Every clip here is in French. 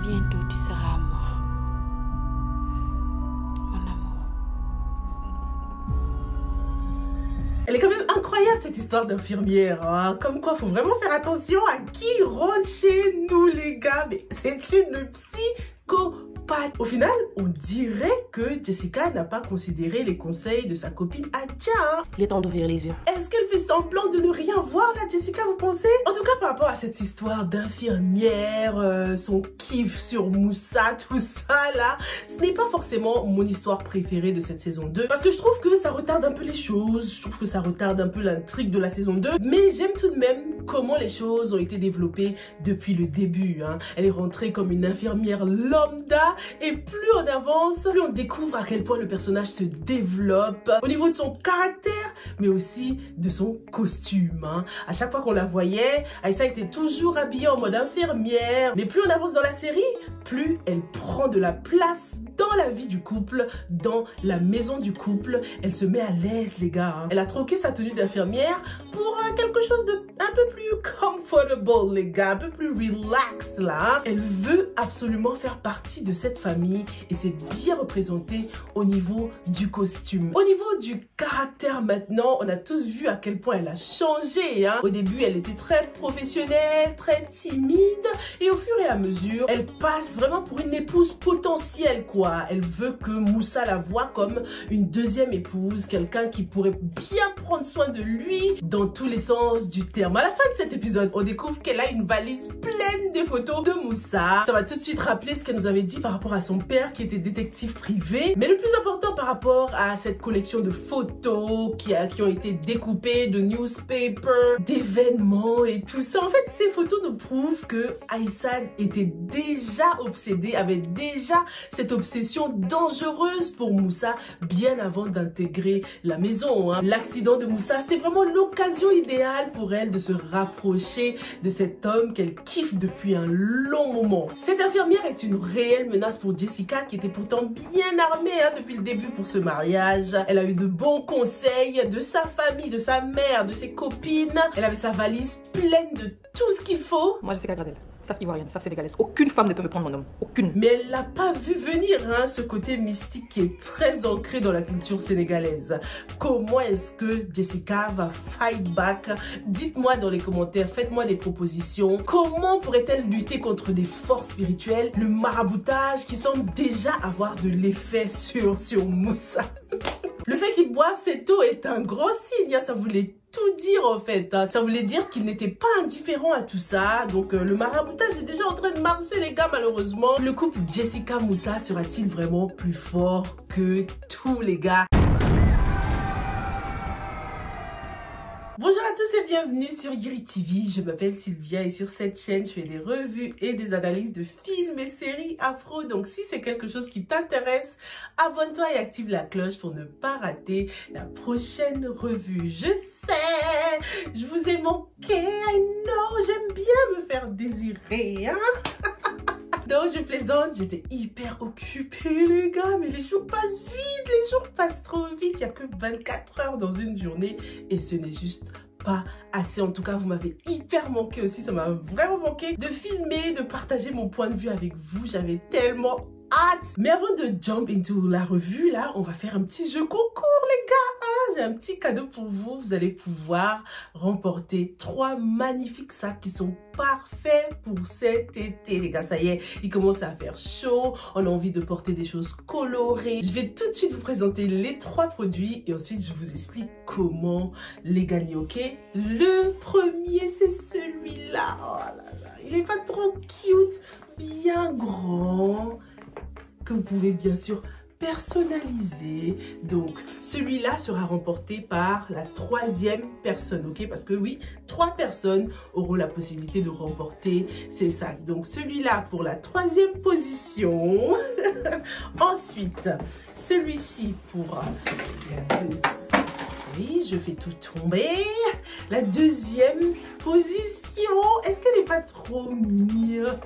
Bientôt tu seras à moi, mon amour. Elle est quand même incroyable cette histoire d'infirmière, hein. Comme quoi, faut vraiment faire attention à qui rentre chez nous les gars. Mais c'est une psychopathe. Au final, on dirait que Jessica n'a pas considéré les conseils de sa copine Adja, hein. Il est temps d'ouvrir les yeux. Est-ce qu'elle fait semblant de ne rien voir là, Jessica, vous pensez? En tout cas, par rapport à cette histoire d'infirmière, son kiff sur Moussa, tout ça là, ce n'est pas forcément mon histoire préférée de cette saison 2. Parce que je trouve que ça retarde un peu les choses, je trouve que ça retarde un peu l'intrigue de la saison 2. Mais j'aime tout de même comment les choses ont été développées depuis le début, hein. Elle est rentrée comme une infirmière lambda. Et plus on avance, plus on découvre à quel point le personnage se développe au niveau de son caractère, mais aussi de son costume, hein. À chaque fois qu'on la voyait, Aïssa était toujours habillée en mode infirmière. Mais plus on avance dans la série, plus elle prend de la place dans la vie du couple, dans la maison du couple. Elle se met à l'aise, les gars, hein. Elle a troqué sa tenue d'infirmière pour quelque chose de un peu plus comfortable, les gars, un peu plus relaxed, là, hein. Elle veut absolument faire partie de cette famille et c'est bien représenté au niveau du costume. Au niveau du caractère maintenant, on a tous vu à quel point elle a changé, hein. Au début, elle était très professionnelle, très timide et au fur et à mesure, elle passe vraiment pour une épouse potentielle, quoi. Elle veut que Moussa la voie comme une deuxième épouse, quelqu'un qui pourrait bien prendre soin de lui dans tous les sens du terme. À la fin de cet épisode, on découvre qu'elle a une valise pleine de photos de Moussa. Ça va tout de suite rappeler ce qu'elle nous avait dit par rapport à son père qui était détective privé. Mais le plus important par rapport à cette collection de photos qui ont été découpées, de newspapers, d'événements et tout ça. En fait, ces photos nous prouvent que Aïssa était déjà obsédée, avait déjà cette obsession dangereuse pour Moussa bien avant d'intégrer la maison, hein. L'accident de Moussa, c'était vraiment l'occasion idéale pour elle de se rapprocher de cet homme qu'elle kiffe depuis un long moment. Cette infirmière est une réelle menace pour Jessica qui était pourtant bien armée, hein, depuis le début pour ce mariage. Elle a eu de bons conseils de sa famille, de sa mère, de ses copines. Elle avait sa valise pleine de tout ce qu'il faut. Moi, Jessica Gradel, sauf ivoirienne, sauf sénégalaise. Aucune femme ne peut me prendre mon homme. Aucune. Mais elle l'a pas vu venir, hein, ce côté mystique qui est très ancré dans la culture sénégalaise. Comment est-ce que Jessica va fight back? Dites-moi dans les commentaires, faites-moi des propositions. Comment pourrait-elle lutter contre des forces spirituelles, le maraboutage qui semble déjà avoir de l'effet sur Moussa? Le fait qu'il boive cette eau est un grand signe, hein, ça voulait tout dire en fait, hein. Ça voulait dire qu'il n'était pas indifférent à tout ça. Donc le maraboutage est déjà en train de marcher, les gars, malheureusement. Le couple Jessica-Moussa sera-t-il vraiment plus fort que tous, les gars? Bonjour à tous et bienvenue sur Yiri TV, je m'appelle Sylvia et sur cette chaîne je fais des revues et des analyses de films et séries afro. Donc si c'est quelque chose qui t'intéresse, abonne-toi et active la cloche pour ne pas rater la prochaine revue. Je sais, je vous ai manqué, I know, j'aime bien me faire désirer, hein. Non, je plaisante, j'étais hyper occupée les gars, mais les jours passent vite, les jours passent trop vite, il n'y a que 24 heures dans une journée et ce n'est juste pas assez. En tout cas, vous m'avez hyper manqué aussi, ça m'a vraiment manqué de filmer, de partager mon point de vue avec vous, j'avais tellement hâte. Mais avant de jump into la revue, là, on va faire un petit jeu concours les gars, hein. J'ai un petit cadeau pour vous, vous allez pouvoir remporter 3 magnifiques sacs qui sont parfaits pour cet été les gars. Ça y est, il commence à faire chaud, on a envie de porter des choses colorées. Je vais tout de suite vous présenter les 3 produits et ensuite je vous explique comment les gagner, ok? Le premier c'est celui-là, oh là là, il est pas trop cute, bien grand, que vous pouvez bien sûr personnaliser. Donc celui-là sera remporté par la 3e personne, ok? Parce que oui, 3 personnes auront la possibilité de remporter ces sacs. Donc celui-là pour la 3e position. Ensuite celui-ci pour la 2e. Oui, je fais tout tomber. La 2e position. Est-ce qu'elle n'est pas trop mignonne?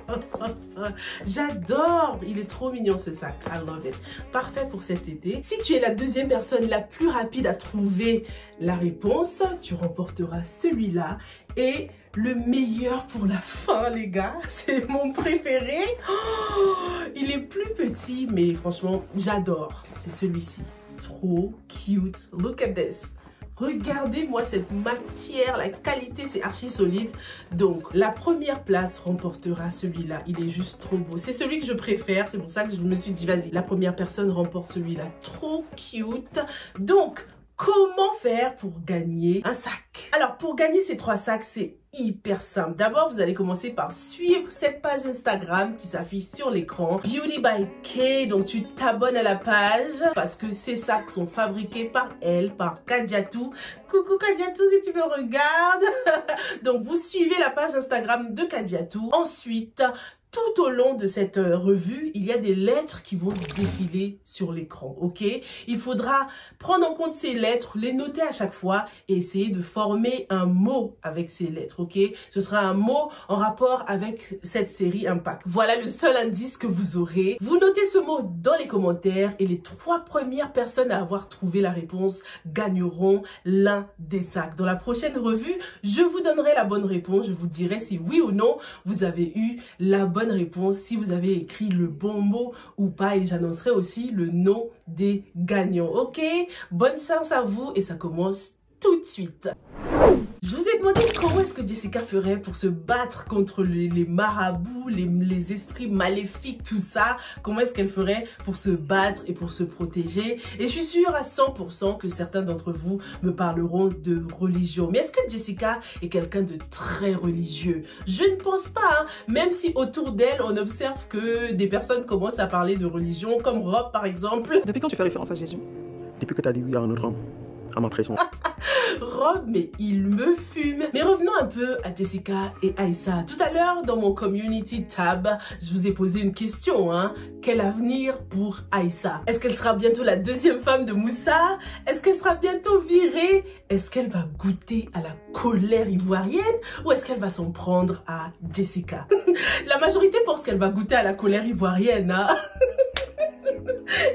J'adore. Il est trop mignon ce sac. I love it. Parfait pour cet été. Si tu es la 2e personne la plus rapide à trouver la réponse, tu remporteras celui-là. Et le meilleur pour la fin, les gars. C'est mon préféré. Oh, il est plus petit, mais franchement, j'adore. C'est celui-ci. Trop cute. Look at this. Regardez-moi cette matière, la qualité, c'est archi solide. Donc, la première place remportera celui-là. Il est juste trop beau. C'est celui que je préfère. C'est pour ça que je me suis dit, vas-y, la première personne remporte celui-là. Trop cute. Donc, comment faire pour gagner un sac? Alors, pour gagner ces 3 sacs, c'est hyper simple. D'abord, vous allez commencer par suivre cette page Instagram qui s'affiche sur l'écran. Beauty by Kay. Donc, tu t'abonnes à la page parce que ces sacs sont fabriqués par elle, par Kadiatou. Coucou Kadiatou, si tu me regardes. Donc, vous suivez la page Instagram de Kadiatou. Ensuite, tout au long de cette revue, il y a des lettres qui vont défiler sur l'écran, ok? Il faudra prendre en compte ces lettres, les noter à chaque fois et essayer de former un mot avec ces lettres, ok? Ce sera un mot en rapport avec cette série Impact. Voilà le seul indice que vous aurez. Vous notez ce mot dans les commentaires et les 3 premières personnes à avoir trouvé la réponse gagneront l'un des sacs. Dans la prochaine revue, je vous donnerai la bonne réponse. Je vous dirai si oui ou non vous avez eu la bonne réponse, si vous avez écrit le bon mot ou pas, et j'annoncerai aussi le nom des gagnants. Ok, bonne chance à vous et ça commence tout de suite. Je vous ai demandé comment est-ce que Jessica ferait pour se battre contre les marabouts, les esprits maléfiques, tout ça. Comment est-ce qu'elle ferait pour se battre et pour se protéger. Et je suis sûre à 100% que certains d'entre vous me parleront de religion. Mais est-ce que Jessica est quelqu'un de très religieux? Je ne pense pas, hein. Même si autour d'elle, on observe que des personnes commencent à parler de religion, comme Rob par exemple. Depuis quand tu fais référence à Jésus? Depuis que tu as dit oui à un autre homme, à ma pression. Rob, mais il me fume. Mais revenons un peu à Jessica et Aïssa. Tout à l'heure, dans mon community tab, je vous ai posé une question, hein. Quel avenir pour Aïssa? Est-ce qu'elle sera bientôt la 2e femme de Moussa? Est-ce qu'elle sera bientôt virée? Est-ce qu'elle va goûter à la colère ivoirienne? Ou est-ce qu'elle va s'en prendre à Jessica? La majorité pense qu'elle va goûter à la colère ivoirienne, hein.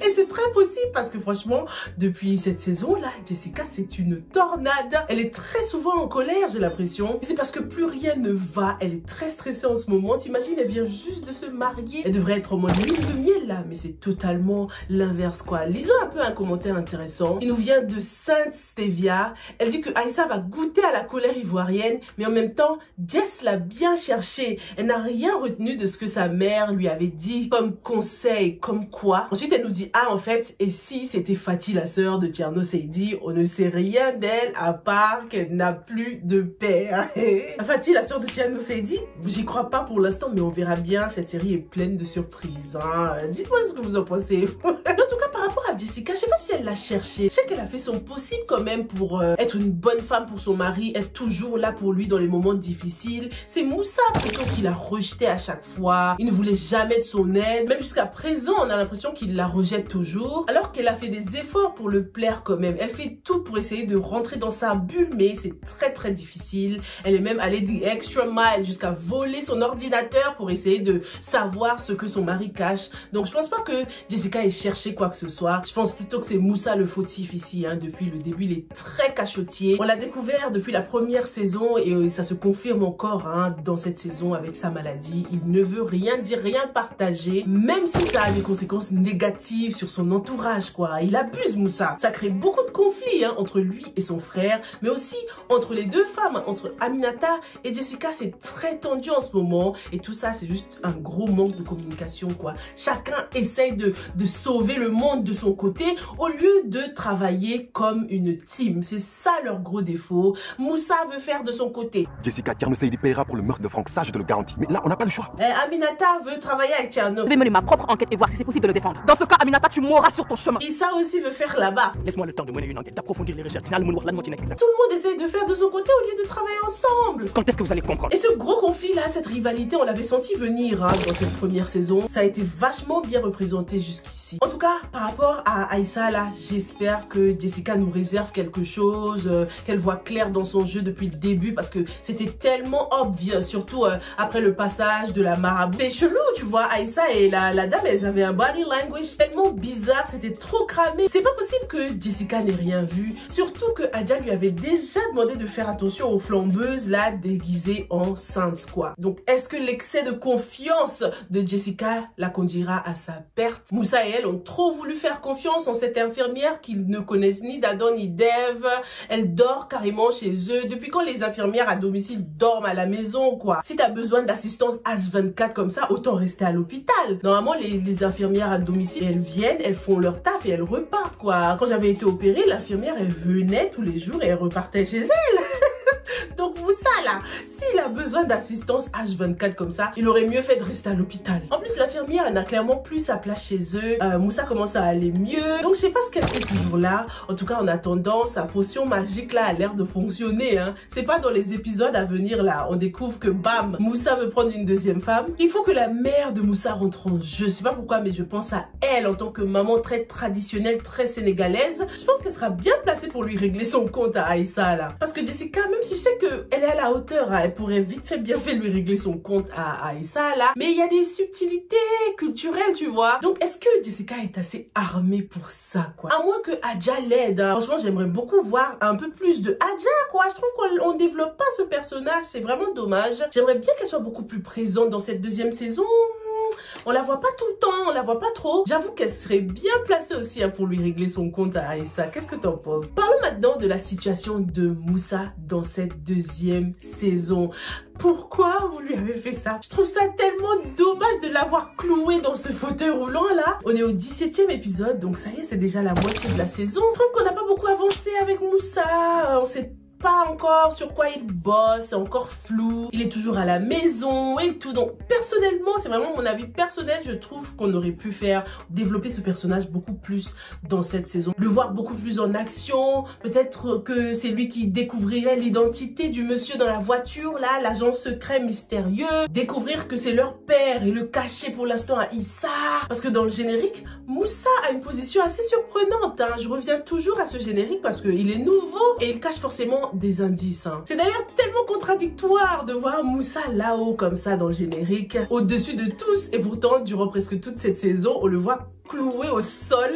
Et c'est très possible parce que franchement, depuis cette saison-là, Jessica, c'est une tornade. Elle est très souvent en colère, j'ai l'impression. C'est parce que plus rien ne va. Elle est très stressée en ce moment. T'imagines, elle vient juste de se marier. Elle devrait être en mode lune de miel là, mais c'est totalement l'inverse quoi. Lisons un peu un commentaire intéressant. Il nous vient de Sainte Stevia. Elle dit que Aïssa va goûter à la colère ivoirienne, mais en même temps, Jess l'a bien cherché. Elle n'a rien retenu de ce que sa mère lui avait dit comme conseil, comme quoi. Ensuite, elle nous dit, ah en fait, et si c'était Fatih, la sœur de Tierno Seydi, on ne sait rien d'elle à part qu'elle n'a plus de père. Fatih, la sœur de Tierno Seydi, j'y crois pas pour l'instant, mais on verra bien. Cette série est pleine de surprises. Hein. Dites-moi ce que vous en pensez. En tout cas, par rapport à Jessica, je sais pas si elle l'a cherché. Je sais qu'elle a fait son possible quand même pour être une bonne femme pour son mari, être toujours là pour lui dans les moments difficiles. C'est Moussa plutôt qui l'a rejeté à chaque fois. Il ne voulait jamais de son aide. Même jusqu'à présent, on a l'impression qu'il la rejette toujours, alors qu'elle a fait des efforts pour le plaire quand même. Elle fait tout pour essayer de rentrer dans sa bulle, mais c'est très difficile. Elle est même allée the extra mile jusqu'à voler son ordinateur pour essayer de savoir ce que son mari cache. Donc je pense pas que Jessica ait cherché quoi que ce soit. Je pense plutôt que c'est Moussa le fautif ici. Hein. Depuis le début, il est très cachotier. On l'a découvert depuis la première saison et ça se confirme encore hein, dans cette saison avec sa maladie. Il ne veut rien dire, rien partager, même si ça a des conséquences négatives sur son entourage quoi. Il abuse Moussa. Ça crée beaucoup de conflits hein, entre lui et son frère, mais aussi entre les deux femmes, entre Aminata et Jessica. C'est très tendu en ce moment et tout ça c'est juste un gros manque de communication quoi. Chacun essaye de sauver le monde de son côté au lieu de travailler comme une team. C'est ça leur gros défaut. Moussa veut faire de son côté. Jessica, Tierno Seydi paiera pour le meurtre de Franck, ça je te le garantis. Mais là on n'a pas le choix. Aminata veut travailler avec Tierno. Je vais mener ma propre enquête et voir si c'est possible de le défendre. Dans ce cas, Aminata, tu mourras sur ton chemin. Issa aussi veut faire là-bas. Laisse-moi le temps de mener une enquête, d'approfondir les recherches. Tout le monde essaye de faire de son côté au lieu de travailler ensemble. Quand est-ce que vous allez comprendre? Et ce gros conflit là, cette rivalité, on l'avait senti venir hein, dans cette première saison. Ça a été vachement bien représenté jusqu'ici. En tout cas, par rapport rapport à Aïssa là, j'espère que Jessica nous réserve quelque chose, qu'elle voit clair dans son jeu depuis le début parce que c'était tellement obvious, surtout après le passage de la marabout. C'est chelou, tu vois, Aïssa et la dame, elles avaient un body language tellement bizarre, c'était trop cramé. C'est pas possible que Jessica n'ait rien vu, surtout que Adja lui avait déjà demandé de faire attention aux flambeuses là déguisées enceintes quoi. Donc est-ce que l'excès de confiance de Jessica la conduira à sa perte? Moussa et elle ont trop voulu faire confiance en cette infirmière qu'ils ne connaissent ni d'Adam ni d'Ève. Elle dort carrément chez eux. Depuis quand les infirmières à domicile dorment à la maison quoi? Si t'as besoin d'assistance H24 comme ça, autant rester à l'hôpital. Normalement les infirmières à domicile, elles viennent, elles font leur taf et elles repartent quoi. Quand j'avais été opérée, l'infirmière elle venait tous les jours et elle repartait chez elle. Donc Moussa là, s'il a besoin d'assistance H24 comme ça, il aurait mieux fait de rester à l'hôpital. En plus l'infirmière elle n'a clairement plus sa place chez eux. Moussa commence à aller mieux. Donc je sais pas ce qu'elle fait toujours là. En tout cas en attendant, sa potion magique là a l'air de fonctionner hein. C'est pas dans les épisodes à venir là, on découvre que bam, Moussa veut prendre une deuxième femme. Il faut que la mère de Moussa rentre en jeu. Je sais pas pourquoi mais je pense à elle en tant que maman très traditionnelle, très sénégalaise. Je pense qu'elle sera bien placée pour lui régler son compte à Aïssa là. Parce que Jessica, même si je sais qu'elle est à la hauteur, hein, elle pourrait vite fait bien fait lui régler son compte à Aïssa là. Mais il y a des subtilités culturelles, tu vois. Donc est-ce que Jessica est assez armée pour ça quoi? À moins que Adja l'aide. Hein. Franchement, j'aimerais beaucoup voir un peu plus de Adja quoi. Je trouve qu'on développe pas ce personnage, c'est vraiment dommage. J'aimerais bien qu'elle soit beaucoup plus présente dans cette deuxième saison. On la voit pas tout le temps, on la voit pas trop. J'avoue qu'elle serait bien placée aussi hein, pour lui régler son compte à Aïssa. Qu'est-ce que t'en penses? Parlons maintenant de la situation de Moussa dans cette deuxième saison. Pourquoi vous lui avez fait ça? Je trouve ça tellement dommage de l'avoir cloué dans ce fauteuil roulant là. On est au 17e épisode, donc ça y est, c'est déjà la moitié de la saison. Je trouve qu'on n'a pas beaucoup avancé avec Moussa. On sait pas encore sur quoi il bosse, c'est encore flou, il est toujours à la maison et tout. Donc personnellement, c'est vraiment mon avis personnel, je trouve qu'on aurait pu développer ce personnage beaucoup plus dans cette saison, le voir beaucoup plus en action. Peut-être que c'est lui qui découvrirait l'identité du monsieur dans la voiture là, l'agent secret mystérieux, découvrir que c'est leur père et le cacher pour l'instant à Issa. Parce que dans le générique, Moussa a une position assez surprenante hein. Je reviens toujours à ce générique parce qu'il est nouveau et il cache forcément des indices hein. C'est d'ailleurs tellement contradictoire de voir Moussa là-haut comme ça dans le générique, au-dessus de tous, et pourtant durant presque toute cette saison on le voit cloué au sol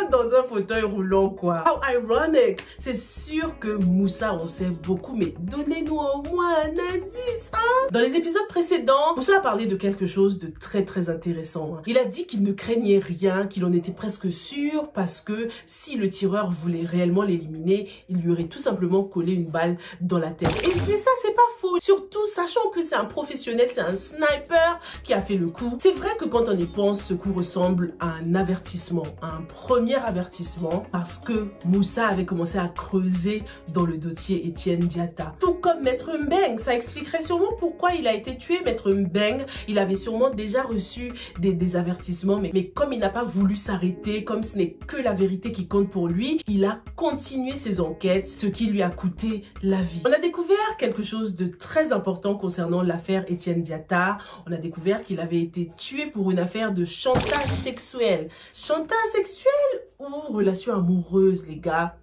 dans un fauteuil roulant quoi. How ironic. C'est sûr que Moussa on sait beaucoup, mais donnez-nous au moins un indice hein. Dans les épisodes précédents, Moussa a parlé de quelque chose de très intéressant hein. Il a dit qu'il ne craignait rien, qu'il en était presque sûr, parce que si le tireur voulait réellement l'éliminer, il lui aurait tout simplement collé une balle dans la tête. Et c'est ça, c'est pas faux. Surtout sachant que c'est un professionnel, c'est un sniper qui a fait le coup. C'est vrai que quand on y pense, ce coup ressemble à un avertissement, un premier avertissement, parce que Moussa avait commencé à creuser dans le dossier Etienne Diatta. Tout comme Maître Mbeng, ça expliquerait sûrement pourquoi il a été tué. Maître Mbeng, il avait sûrement déjà reçu des avertissements, mais comme il n'a pas voulu s'arrêter, comme ce n'est que la vérité qui compte pour lui, il a continué ses enquêtes, ce qui lui a coûté la vie. On a découvert quelque chose de très important concernant l'affaire Etienne Diatta. On a découvert qu'il avait été tué pour une affaire de chantage sexuel. Chantage sexuel ou relation amoureuse, les gars?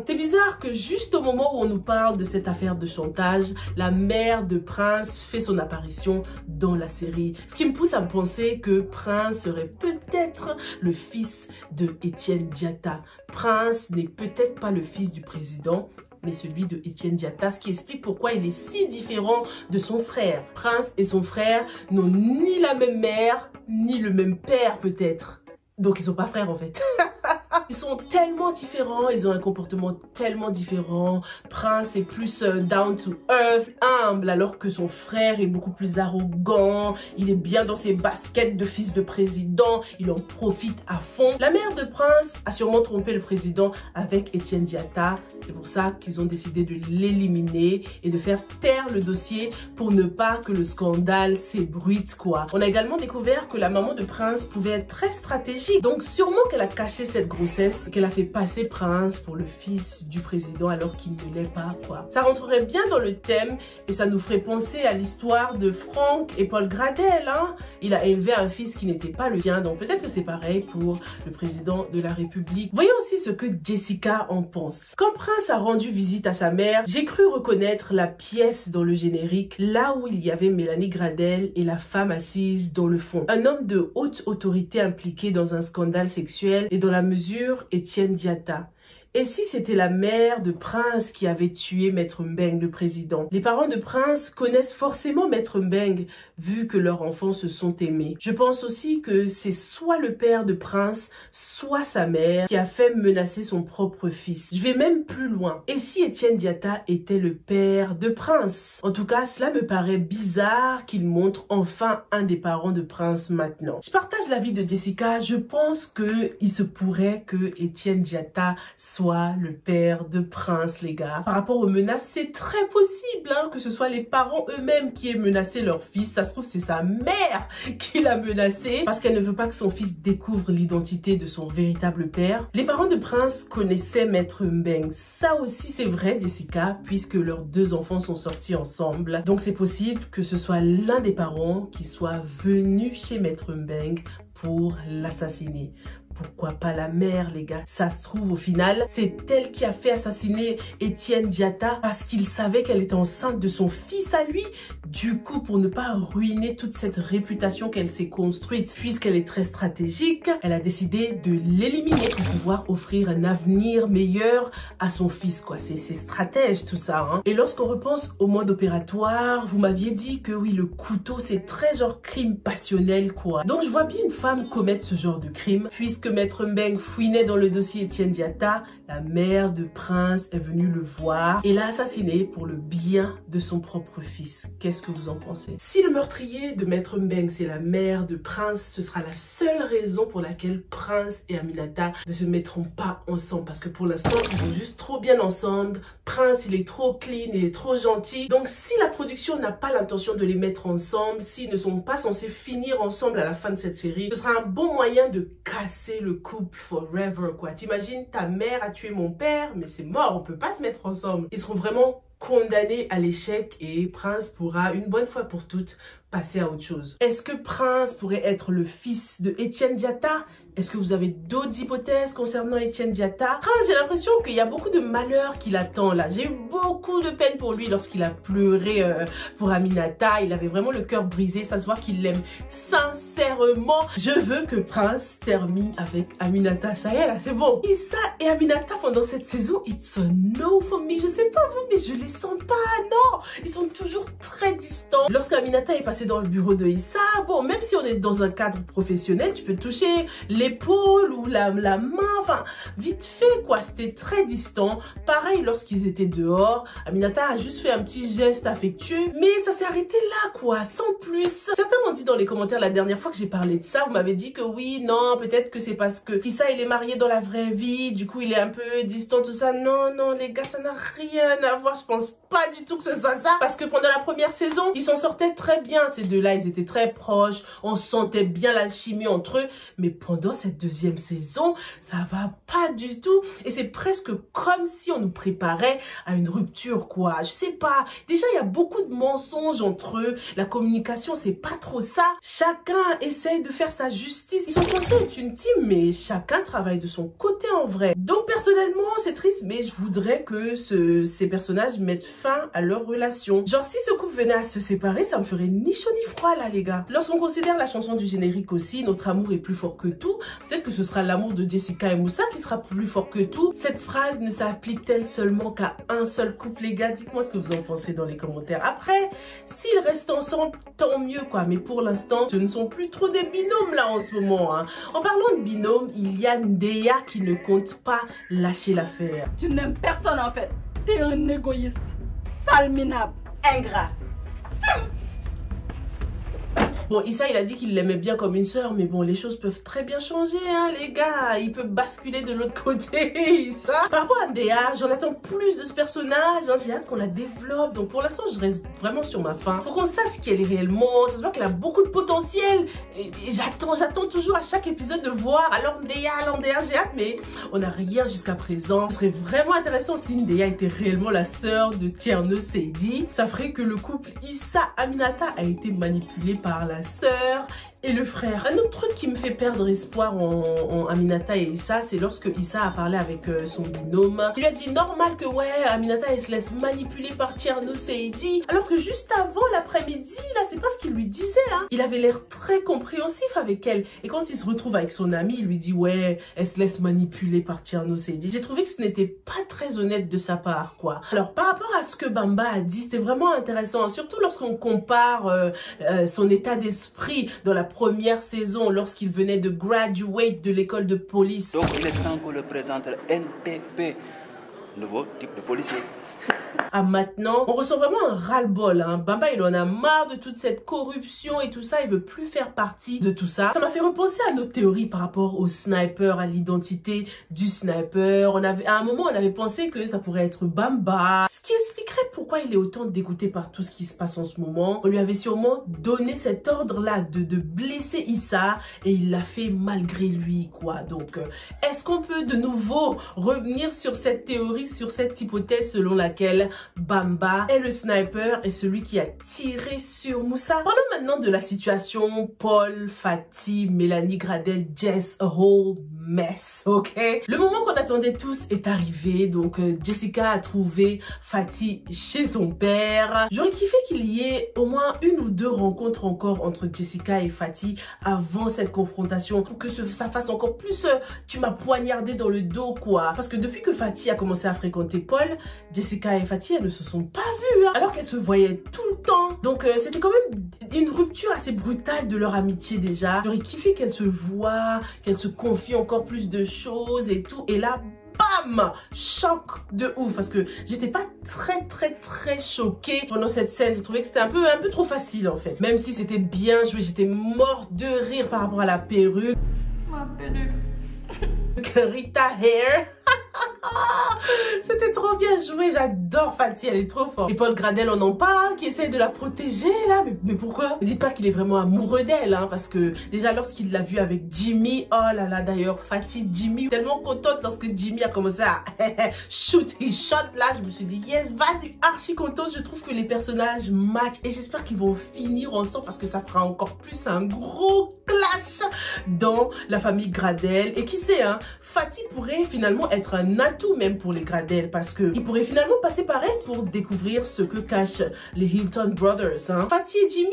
C'est bizarre que juste au moment où on nous parle de cette affaire de chantage, la mère de Prince fait son apparition dans la série. Ce qui me pousse à me penser que Prince serait peut-être le fils de Etienne Diatta. Prince n'est peut-être pas le fils du président, mais celui de Etienne Diatta, ce qui explique pourquoi il est si différent de son frère. Prince et son frère n'ont ni la même mère, ni le même père peut-être. Donc ils sont pas frères en fait. Ils sont tellement différents, ils ont un comportement tellement différent. Prince est plus down to earth, humble, alors que son frère est beaucoup plus arrogant. Il est bien dans ses baskets de fils de président, il en profite à fond. La mère de Prince a sûrement trompé le président avec Etienne Diatta. C'est pour ça qu'ils ont décidé de l'éliminer et de faire taire le dossier pour ne pas que le scandale s'ébruite quoi. On a également découvert que la maman de Prince pouvait être très stratégique. Donc sûrement qu'elle a caché cette grossesse princesse et qu'elle a fait passer Prince pour le fils du président alors qu'il ne l'est pas, quoi. Ça rentrerait bien dans le thème et ça nous ferait penser à l'histoire de Franck et Paul Gradel, hein. Il a élevé un fils qui n'était pas le sien, donc peut-être que c'est pareil pour le président de la République. Voyons aussi ce que Jessica en pense. Quand Prince a rendu visite à sa mère, j'ai cru reconnaître la pièce dans le générique, là où il y avait Mélanie Gradel et la femme assise dans le fond. Un homme de haute autorité impliqué dans un scandale sexuel et dans la mesure Étienne Diatta. Et si c'était la mère de Prince qui avait tué Maître Mbeng, le président? Les parents de Prince connaissent forcément Maître Mbeng, vu que leurs enfants se sont aimés. Je pense aussi que c'est soit le père de Prince, soit sa mère qui a fait menacer son propre fils. Je vais même plus loin. Et si Étienne Diatta était le père de Prince? En tout cas, cela me paraît bizarre qu'il montre enfin un des parents de Prince maintenant. Je partage l'avis de Jessica. Je pense que il se pourrait que Étienne Diatta soit le père de Prince, les gars. Par rapport aux menaces, c'est très possible hein, que ce soit les parents eux-mêmes qui aient menacé leur fils. Ça se trouve, c'est sa mère qui l'a menacé parce qu'elle ne veut pas que son fils découvre l'identité de son véritable père. Les parents de Prince connaissaient Maître Mbeng. Ça aussi, c'est vrai, Jessica, puisque leurs deux enfants sont sortis ensemble. Donc, c'est possible que ce soit l'un des parents qui soit venu chez Maître Mbeng pour l'assassiner. Pourquoi pas la mère, les gars? Ça se trouve, au final, c'est elle qui a fait assassiner Étienne Diatta parce qu'il savait qu'elle était enceinte de son fils à lui. Du coup, pour ne pas ruiner toute cette réputation qu'elle s'est construite, puisqu'elle est très stratégique, elle a décidé de l'éliminer pour pouvoir offrir un avenir meilleur à son fils, quoi. C'est stratège, tout ça, hein. Et lorsqu'on repense au mode opératoire, vous m'aviez dit que oui, le couteau, c'est très genre crime passionnel, quoi. Donc, je vois bien une femme commettre ce genre de crime, puisque Maître Mbeng fouinait dans le dossier Étienne Diatta, la mère de Prince est venue le voir et l'a assassiné pour le bien de son propre fils. Qu'est-ce que vous en pensez? Si le meurtrier de Maître Mbeng, c'est la mère de Prince, ce sera la seule raison pour laquelle Prince et Aminata ne se mettront pas ensemble. Parce que pour l'instant, ils vont juste trop bien ensemble. Prince, il est trop clean, il est trop gentil. Donc, si la production n'a pas l'intention de les mettre ensemble, s'ils ne sont pas censés finir ensemble à la fin de cette série, ce sera un bon moyen de casser le couple forever, quoi. T'imagines, ta mère a tué mon père, mais c'est mort, on peut pas se mettre ensemble. Ils seront vraiment condamnés à l'échec et Prince pourra une bonne fois pour toutes passer à autre chose. Est-ce que Prince pourrait être le fils de Étienne Diatta? Est-ce que vous avez d'autres hypothèses concernant Étienne Diatta? Prince, j'ai l'impression qu'il y a beaucoup de malheur qui l'attend là. J'ai eu beaucoup de peine pour lui lorsqu'il a pleuré pour Aminata. Il avait vraiment le cœur brisé. Ça se voit qu'il l'aime sincèrement. Je veux que Prince termine avec Aminata. Ça y est là, c'est bon. Issa et Aminata pendant cette saison, it's a no for me. Je sais pas vous, mais je les sens pas. Non, ils sont toujours très distants. Lorsqu'Aminata est passée dans le bureau de Issa, bon, même si on est dans un cadre professionnel, tu peux toucher l'épaule ou la main, enfin, vite fait, quoi. C'était très distant. Pareil, lorsqu'ils étaient dehors, Aminata a juste fait un petit geste affectueux, mais ça s'est arrêté là, quoi, sans plus. Certains m'ont dit dans les commentaires la dernière fois que j'ai parlé de ça, vous m'avez dit que oui, non, peut-être que c'est parce que Issa, il est marié dans la vraie vie, du coup, il est un peu distant, tout ça. Non, non, les gars, ça n'a rien à voir. Je pense pas du tout que ce soit ça, parce que pendant la première saison, ils s'en sortaient très bien. Ces deux-là, ils étaient très proches, on sentait bien l'alchimie entre eux, mais pendant cette deuxième saison, ça va pas du tout. Et c'est presque comme si on nous préparait à une rupture, quoi. Je sais pas. Déjà, il y a beaucoup de mensonges entre eux. La communication, c'est pas trop ça. Chacun essaye de faire sa justice. Ils sont censés être une team, mais chacun travaille de son côté en vrai. Donc, personnellement, c'est triste, mais je voudrais que ces personnages mettent fin à leur relation. Genre, si ce couple venait à se séparer, ça me ferait ni chaud ni froid, là, les gars. Lorsqu'on considère la chanson du générique aussi, notre amour est plus fort que tout, peut-être que ce sera l'amour de Jessica et Moussa qui sera plus fort que tout. Cette phrase ne s'applique-t-elle seulement qu'à un seul couple, les gars? Dites-moi ce que vous en pensez dans les commentaires. Après, s'ils restent ensemble, tant mieux, quoi. Mais pour l'instant, ce ne sont plus trop des binômes, là, en ce moment, hein. En parlant de binômes, il y a Ndeya qui ne compte pas lâcher l'affaire. Tu n'aimes personne, en fait. T'es un égoïste, sale minable, ingrat. Bon, Issa, il a dit qu'il l'aimait bien comme une sœur, mais bon, les choses peuvent très bien changer, hein, les gars. Il peut basculer de l'autre côté, Issa. Par rapport à Ndéa, j'en attends plus de ce personnage, hein. J'ai hâte qu'on la développe. Donc, pour l'instant, je reste vraiment sur ma faim. Pour qu'on sache qui elle est réellement. Ça se voit qu'elle a beaucoup de potentiel. Et j'attends toujours à chaque épisode de voir. Alors, Ndéa, j'ai hâte, mais on n'a rien jusqu'à présent. Ce serait vraiment intéressant si Ndéa était réellement la sœur de Tierno Seydi. Ça ferait que le couple Issa Aminata a été manipulé par la sœur et le frère. Un autre truc qui me fait perdre espoir en Aminata et Issa, c'est lorsque Issa a parlé avec son binôme. Il lui a dit normal que ouais, Aminata elle se laisse manipuler par Tierno Seydi, alors que juste avant l'après-midi, là, c'est pas ce qu'il lui disait, hein. Il avait l'air très compréhensif avec elle. Et quand il se retrouve avec son ami, il lui dit ouais, elle se laisse manipuler par Tierno Seydi. J'ai trouvé que ce n'était pas très honnête de sa part, quoi. Alors, par rapport à ce que Bamba a dit, c'était vraiment intéressant, surtout lorsqu'on compare son état d'esprit dans la première saison, lorsqu'il venait de graduate de l'école de police. Donc il est temps qu'on le présente NTP, nouveau type de policier. À maintenant, on ressent vraiment un ras-le-bol, hein. Bamba, il en a marre de toute cette corruption et tout ça, il veut plus faire partie de tout ça. Ça m'a fait repenser à notre théorie par rapport au sniper, à l'identité du sniper. À un moment, on avait pensé que ça pourrait être Bamba, ce qui expliquerait pourquoi il est autant dégoûté par tout ce qui se passe en ce moment. On lui avait sûrement donné cet ordre-là de blesser Issa et il l'a fait malgré lui, quoi. Donc, est-ce qu'on peut de nouveau revenir sur cette théorie, sur cette hypothèse selon laquelle Bamba est le sniper et celui qui a tiré sur Moussa? Parlons maintenant de la situation Paul, Fatih, Mélanie Gradel, Jess, a whole mess, ok? Le moment qu'on attendait tous est arrivé, donc Jessica a trouvé Fatih chez son père. J'aurais kiffé qu'il y ait au moins une ou deux rencontres encore entre Jessica et Fatih avant cette confrontation pour que ça fasse encore plus tu m'as poignardé dans le dos, quoi. Parce que depuis que Fatih a commencé à fréquenter Paul, Jessica et Fatih, elles ne se sont pas vues, hein, alors qu'elles se voyaient tout le temps. Donc c'était quand même une rupture assez brutale de leur amitié déjà. J'aurais kiffé qu'elles se voient, qu'elles se confient encore plus de choses et tout. Et là, bam, choc de ouf, parce que j'étais pas très choquée pendant cette scène. J'ai trouvé que c'était un peu trop facile en fait. Même si c'était bien joué, j'étais morte de rire par rapport à la perruque. Ma perruque. Rita Hair. C'était trop bien joué, j'adore Fatih, elle est trop forte. Et Paul Gradel, on en parle, qui essaie de la protéger là, mais pourquoi? Ne dites pas qu'il est vraiment amoureux d'elle, hein, parce que déjà lorsqu'il l'a vue avec Jimmy, oh là là, d'ailleurs Fatih, Jimmy, tellement contente lorsque Jimmy a commencé à shoot his shot là, je me suis dit yes, vas-y, archi contente. Je trouve que les personnages matchent et j'espère qu'ils vont finir ensemble parce que ça fera encore plus un gros clash dans la famille Gradel. Et qui sait, hein, Fatih pourrait finalement être un atout même pour les Gradel parce que il pourrait finalement passer par elle pour découvrir ce que cachent les Hilton Brothers, hein. Fatih et Jimmy,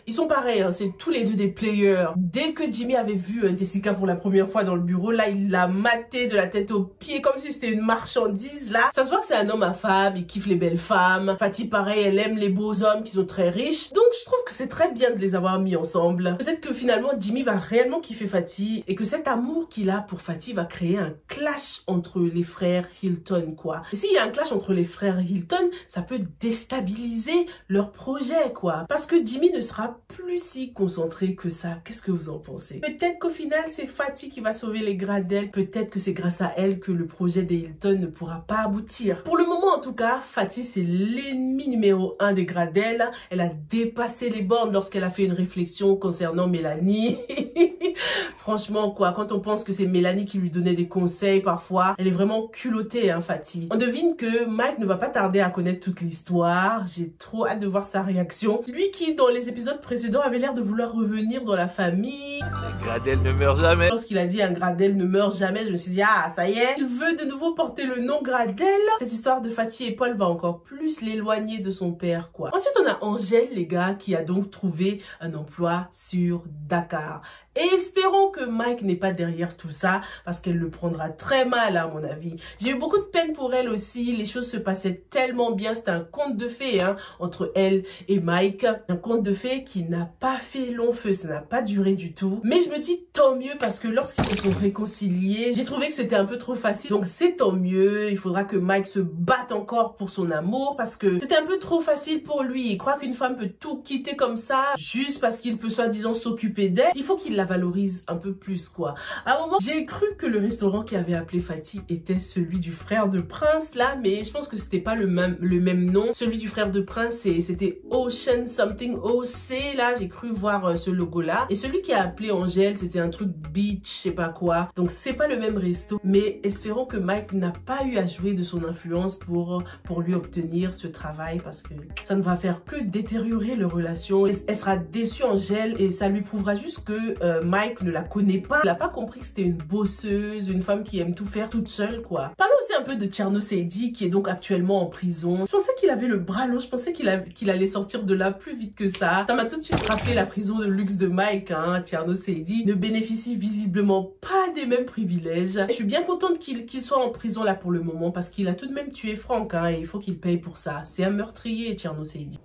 ils sont pareils, hein, c'est tous les deux des players. Dès que Jimmy avait vu Jessica pour la première fois dans le bureau, là il l'a maté de la tête aux pieds comme si c'était une marchandise là. Ça se voit que c'est un homme à femme, il kiffe les belles femmes. Fatih pareil, elle aime les beaux hommes qui sont très riches. Donc je trouve que c'est très bien de les avoir mis ensemble. Peut-être que finalement Jimmy va réellement kiffer Fatih et que cet amour qu'il a pour Fatih va créer un clash entre les frères Hilton, quoi. Et s'il y a un clash entre les frères Hilton, ça peut déstabiliser leur projet, quoi. Parce que Jimmy ne sera plus si concentré que ça. Qu'est-ce que vous en pensez? Peut-être qu'au final, c'est Fatih qui va sauver les Gradel. Peut-être que c'est grâce à elle que le projet des Hilton ne pourra pas aboutir. Pour le moment, en tout cas, Fatih, c'est l'ennemi numéro 1 des Gradel. Elle a dépassé les bornes lorsqu'elle a fait une réflexion concernant Mélanie. Franchement, quoi, quand on pense que c'est Mélanie qui lui donnait des conseils parfois, elle est vraiment culottée, hein, Fatih. On devine que Mike ne va pas tarder à connaître toute l'histoire. J'ai trop hâte de voir sa réaction. Lui qui, dans les épisodes précédents, avait l'air de vouloir revenir dans la famille. Un Gradel ne meurt jamais. Lorsqu'il a dit un Gradel ne meurt jamais, je me suis dit, ah, ça y est, il veut de nouveau porter le nom Gradel. Cette histoire de Fatih et Paul va encore plus l'éloigner de son père, quoi. Ensuite, on a Angèle, les gars, qui a donc trouvé un emploi sur Dakar. Et espérons que Mike n'est pas derrière tout ça, parce qu'elle le prendra très mal à mon avis. J'ai eu beaucoup de peine pour elle aussi, les choses se passaient tellement bien, c'était un conte de fées hein, entre elle et Mike. Un conte de fées qui n'a pas fait long feu, ça n'a pas duré du tout. Mais je me dis tant mieux parce que lorsqu'ils se sont réconciliés, j'ai trouvé que c'était un peu trop facile. Donc c'est tant mieux, il faudra que Mike se batte encore pour son amour parce que c'était un peu trop facile pour lui. Il croit qu'une femme peut tout quitter comme ça juste parce qu'il peut soi-disant s'occuper d'elle. Il faut qu'il la valorise un peu plus quoi. À un moment, j'ai cru que le restaurant qui avait appelé Fatih était celui du frère de Prince là, mais je pense que c'était pas le même nom. Celui du frère de Prince, c'était Ocean something OC là, j'ai cru voir ce logo là. Et celui qui a appelé Angèle, c'était un truc beach, je sais pas quoi. Donc c'est pas le même resto, mais espérons que Mike n'a pas eu à jouer de son influence pour lui obtenir ce travail parce que ça ne va faire que détériorer leur relation. Elle sera déçue Angèle et ça lui prouvera juste que Mike ne la connaît pas. Il a pas compris que c'était une bosseuse, une femme qui aime tout faire toute seule quoi. Parlons aussi un peu de Tierno Seydi qui est donc actuellement en prison. Je pensais qu'il avait le bras long, je pensais qu'il allait sortir de là plus vite que ça. Ça m'a tout de suite rappelé la prison de luxe de Mike, hein. Tierno Seydi ne bénéficie visiblement pas des mêmes privilèges. Je suis bien contente qu'il soit en prison là pour le moment parce qu'il a tout de même tué Franck hein, et il faut qu'il paye pour ça. C'est un meurtrier, Tierno Seydi.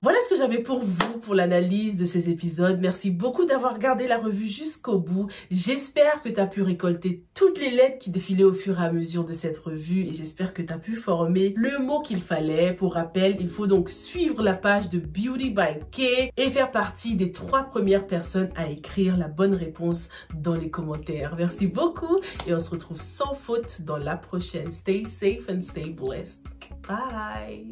Voilà ce que j'avais pour vous pour l'analyse de ces épisodes. Merci beaucoup d'avoir regardé la revue jusqu'au bout. J'espère que tu as pu récolter toutes les lettres qui défilaient au fur et à mesure de cette revue et j'espère que tu as pu former le mot qu'il fallait. Pour rappel, il faut donc suivre la page de Beauty by Kay et faire partie des 3 premières personnes à écrire la bonne réponse dans les commentaires. Merci beaucoup et on se retrouve sans faute dans la prochaine. Stay safe and stay blessed. Bye!